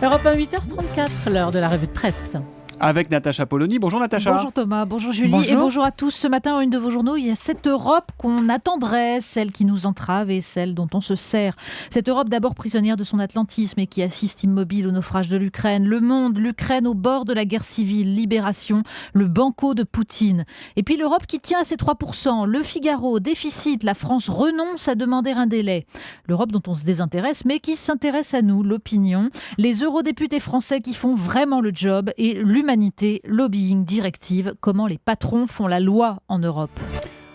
Europe 1, 8h34, l'heure de la revue de presse. Avec Natacha Polony. Bonjour Natacha. Bonjour Thomas, bonjour Julie Bonjour. et bonjour à tous. Ce matin, en une de vos journaux, il y a cette Europe qu'on attendrait, celle qui nous entrave et celle dont on se sert. Cette Europe d'abord prisonnière de son atlantisme et qui assiste immobile au naufrage de l'Ukraine. Le monde, l'Ukraine au bord de la guerre civile, libération, le banco de Poutine. Et puis l'Europe qui tient à ses 3%, le Figaro, déficit, la France renonce à demander un délai. L'Europe dont on se désintéresse mais qui s'intéresse à nous, l'opinion. Les eurodéputés français qui font vraiment le job et l'humanité, lobbying, directive, comment les patrons font la loi en Europe.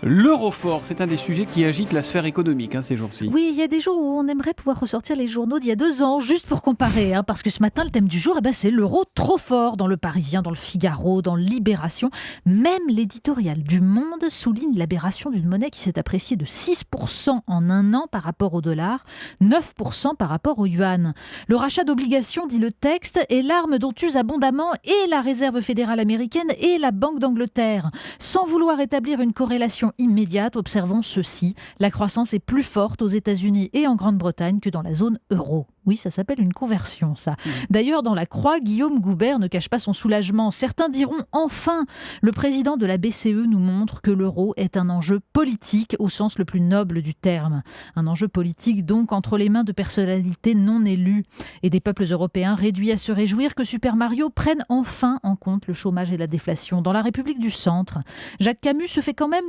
L'Eurofort, c'est un des sujets qui agite la sphère économique ces jours-ci. Oui, il y a des jours où on aimerait pouvoir ressortir les journaux d'il y a 2 ans, juste pour comparer, parce que ce matin, le thème du jour, c'est l'euro trop fort dans le Parisien, dans le Figaro, dans Libération. Même l'éditorial du Monde souligne l'aberration d'une monnaie qui s'est appréciée de 6% en un an par rapport au dollar, 9% par rapport au yuan. Le rachat d'obligations, dit le texte, est l'arme dont usent abondamment et la Réserve fédérale américaine et la Banque d'Angleterre. Sans vouloir établir une corrélation immédiate, observons ceci. La croissance est plus forte aux États-Unis et en Grande-Bretagne que dans la zone euro. Oui, ça s'appelle une conversion, ça. D'ailleurs, dans la Croix, Guillaume Goubert ne cache pas son soulagement. Certains diront enfin. Le président de la BCE nous montre que l'euro est un enjeu politique au sens le plus noble du terme. Un enjeu politique donc entre les mains de personnalités non élues et des peuples européens réduits à se réjouir que Super Mario prenne enfin en compte le chômage et la déflation. Dans la République du Centre, Jacques Camus se fait quand même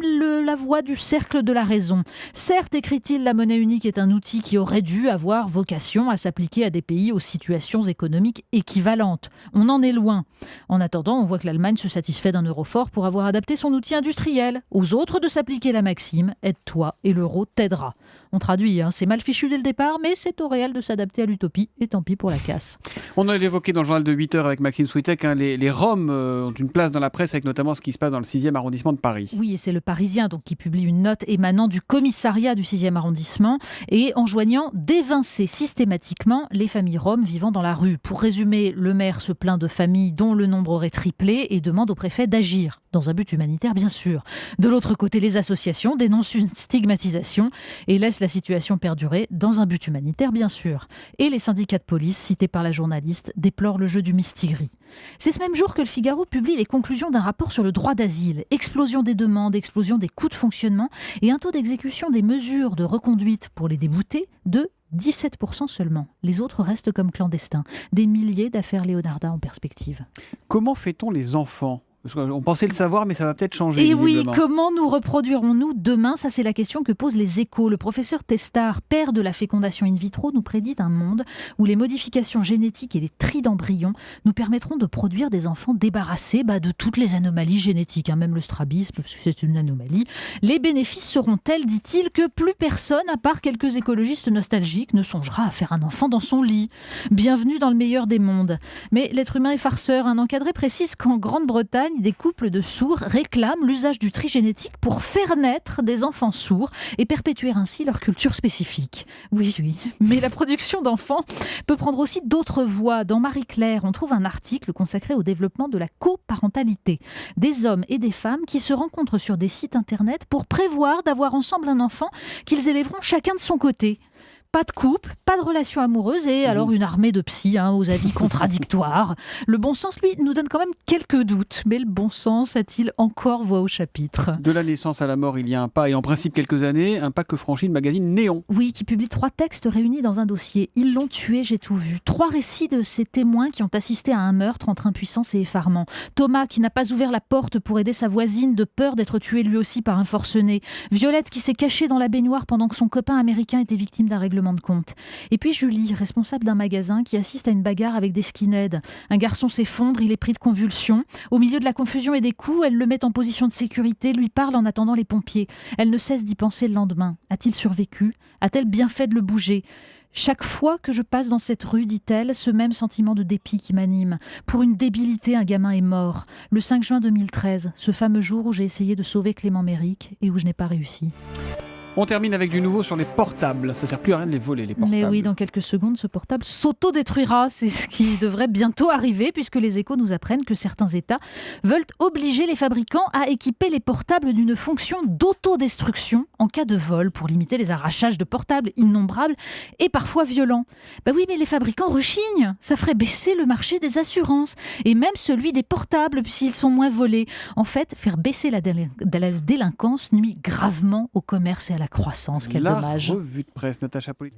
la voix du cercle de la raison. Certes, écrit-il, la monnaie unique est un outil qui aurait dû avoir vocation à s'appliquer à des pays aux situations économiques équivalentes. On en est loin. En attendant, on voit que l'Allemagne se satisfait d'un euro fort pour avoir adapté son outil industriel. Aux autres de s'appliquer la maxime « aide-toi et l'euro t'aidera ». On traduit, c'est mal fichu dès le départ, mais c'est au réel de s'adapter à l'utopie, et tant pis pour la casse. On a évoqué dans le journal de 8h avec Maxime Switek, les Roms ont une place dans la presse avec notamment ce qui se passe dans le 6e arrondissement de Paris. Oui, et c'est le Parisien donc, qui publie une note émanant du commissariat du 6e arrondissement et enjoignant d'évincer systématiquement les familles roms vivant dans la rue. Pour résumer, le maire se plaint de familles dont le nombre aurait triplé et demande au préfet d'agir, dans un but humanitaire bien sûr. De l'autre côté, les associations dénoncent une stigmatisation et laissent la situation perdurer dans un but humanitaire bien sûr. Et les syndicats de police, cités par la journaliste, déplorent le jeu du mistigris. C'est ce même jour que le Figaro publie les conclusions d'un rapport sur le droit d'asile. Explosion des demandes, explosion des coûts de fonctionnement et un taux d'exécution des mesures de reconduite pour les déboutés de 17% seulement. Les autres restent comme clandestins. Des milliers d'affaires Leonarda en perspective. Comment fait-on les enfants ? On pensait le savoir, mais ça va peut-être changer. Et oui, visiblement. comment nous reproduirons-nous demain ? Ça, c'est la question que posent les Échos. Le professeur Testard, père de la fécondation in vitro, nous prédit un monde où les modifications génétiques et les tris d'embryons nous permettront de produire des enfants débarrassés de toutes les anomalies génétiques, même le strabisme, parce que c'est une anomalie. Les bénéfices seront tels, dit-il, que plus personne, à part quelques écologistes nostalgiques, ne songera à faire un enfant dans son lit. Bienvenue dans le meilleur des mondes. Mais l'être humain est farceur. Un encadré précise qu'en Grande-Bretagne, des couples de sourds réclament l'usage du tri génétique pour faire naître des enfants sourds et perpétuer ainsi leur culture spécifique. Oui, mais la production d'enfants peut prendre aussi d'autres voies. Dans Marie-Claire, on trouve un article consacré au développement de la coparentalité. Des hommes et des femmes qui se rencontrent sur des sites internet pour prévoir d'avoir ensemble un enfant qu'ils élèveront chacun de son côté. Pas de couple, pas de relation amoureuse et alors une armée de psy aux avis contradictoires. Le bon sens, lui, nous donne quand même quelques doutes. Mais le bon sens a-t-il encore voix au chapitre ? De la naissance à la mort, il y a un pas, et en principe quelques années, un pas que franchit le magazine Néon. Oui, qui publie 3 textes réunis dans un dossier. Ils l'ont tué, j'ai tout vu. 3 récits de ces témoins qui ont assisté à un meurtre entre impuissance et effarement. Thomas, qui n'a pas ouvert la porte pour aider sa voisine de peur d'être tué lui aussi par un forcené. Violette, qui s'est cachée dans la baignoire pendant que son copain américain était victime d'un règlement de compte. Et puis Julie, responsable d'un magasin qui assiste à une bagarre avec des skinheads. Un garçon s'effondre, il est pris de convulsions. Au milieu de la confusion et des coups, elle le met en position de sécurité, lui parle en attendant les pompiers. Elle ne cesse d'y penser le lendemain. A-t-il survécu ? A-t-elle bien fait de le bouger ? Chaque fois que je passe dans cette rue, dit-elle, ce même sentiment de dépit qui m'anime. Pour une débilité, un gamin est mort. Le 5 juin 2013, ce fameux jour où j'ai essayé de sauver Clément Méric et où je n'ai pas réussi. On termine avec du nouveau sur les portables. Ça sert plus à rien de les voler, les portables. Mais oui, dans quelques secondes, ce portable s'auto-détruira. C'est ce qui devrait bientôt arriver, puisque les Échos nous apprennent que certains États veulent obliger les fabricants à équiper les portables d'une fonction d'autodestruction en cas de vol, pour limiter les arrachages de portables innombrables et parfois violents. Ben oui, mais les fabricants rechignent. Ça ferait baisser le marché des assurances, et même celui des portables, s'ils sont moins volés. En fait, faire baisser la délinquance nuit gravement au commerce et à la croissance. Quel dommage. La revue de presse, Natacha Pollitt.